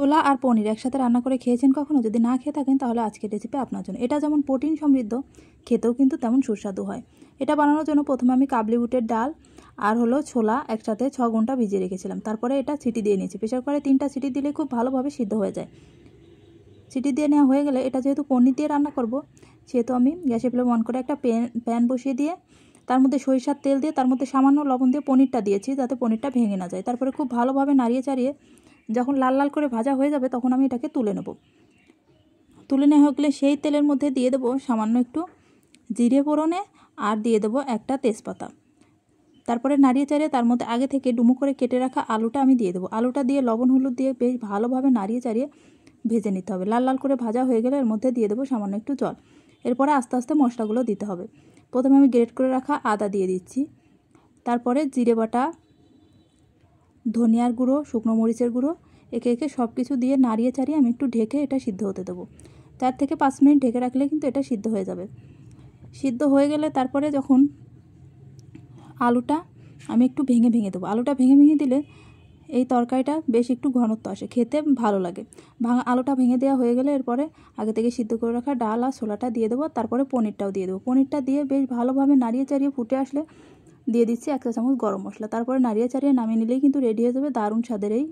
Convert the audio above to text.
ছোলা আর পনির একসাথে রান্না করে খেয়েছেন কখনো? যদি না খেয়ে থাকেন তাহলে আজকের রেসিপি আপনার জন্য। এটা যেমন প্রোটিন সমৃদ্ধ, খেতেও কিন্তু তেমন সুস্বাদু হয়। এটা বানানোর জন্য প্রথমে আমি কাবলি বুটের ডাল আর ছোলা একসাথে 6 ঘন্টা ভিজিয়ে রেখেছিলাম। তারপরে এটা সিটি দিয়ে নিয়েছি। প্রেসার কুকারে 3টা সিটি দিলে খুব ভালোভাবে সিদ্ধ হয়ে যায়। সিটি দিয়ে নেওয়া হয়ে গেলে এটা যেহেতু পনির দিয়ে রান্না করব, সেহেতু আমি গ্যাসের ফ্লেম অন করে একটা প্যান বসিয়ে দিয়ে তার মধ্যে সরিষার তেল দিয়ে তার মধ্যে সামান্য লবণ দিয়ে পনিরটা দিয়েছি, যাতে পনিরটা ভেঙে না যায়। তারপরে খুব ভালোভাবে নাড়িয়ে চাড়িয়ে যখন লাল লাল করে ভাজা হয়ে যাবে তখন আমি এটাকে তুলে নেব। তুলে নেওয়া হয়ে গেলে সেই তেলের মধ্যে দিয়ে দেবো সামান্য একটু জিরে ফোড়নে আর দিয়ে দেবো একটা তেজপাতা। তারপরে নাড়িয়ে চাড়িয়ে তার মধ্যে আগে থেকে ডুমো করে কেটে রাখা আলুটা আমি দিয়ে দেবো। আলুটা দিয়ে লবণ হলুদ দিয়ে বেশ ভালোভাবে নাড়িয়ে চাড়িয়ে ভেজে নিতে হবে। লাল লাল করে ভাজা হয়ে গেলে এর মধ্যে দিয়ে দেবো সামান্য একটু জল। এরপরে আস্তে আস্তে মশলাগুলো দিতে হবে। প্রথমে আমি গ্রেট করে রাখা আদা দিয়ে দিচ্ছি, তারপরে জিরে বাটা, ধনিয়ার গুঁড়ো, শুকনো মরিচের গুঁড়ো, একে একে সব কিছু দিয়ে নাড়িয়ে চাড়িয়ে আমি একটু ঢেকে এটা সিদ্ধ হতে দেবো। 4 থেকে 5 মিনিট ঢেকে রাখলে কিন্তু এটা সিদ্ধ হয়ে যাবে। সিদ্ধ হয়ে গেলে তারপরে যখন আলুটা আমি একটু ভেঙে ভেঙে দেবো। আলুটা ভেঙে ভেঙে দিলে এই তরকারিটা বেশ একটু ঘনত্ব আসে, খেতে ভালো লাগে। আলুটা ভেঙে দেওয়া হয়ে গেলে এরপরে আগে থেকে সিদ্ধ করে রাখা ডাল আর ছোলাটা দিয়ে দেবো। তারপরে পনিরটাও দিয়ে দেবো। পনিরটা দিয়ে বেশ ভালোভাবে নাড়িয়ে চাড়িয়ে ফুটে আসলে দিয়ে দিচ্ছি 1 চা চামচ গরম মশলা। তারপরে নাড়িয়ে চাড়িয়ে নামিয়ে নিলেই কিন্তু রেডি হয়ে যাবে দারুণ স্বাদের এই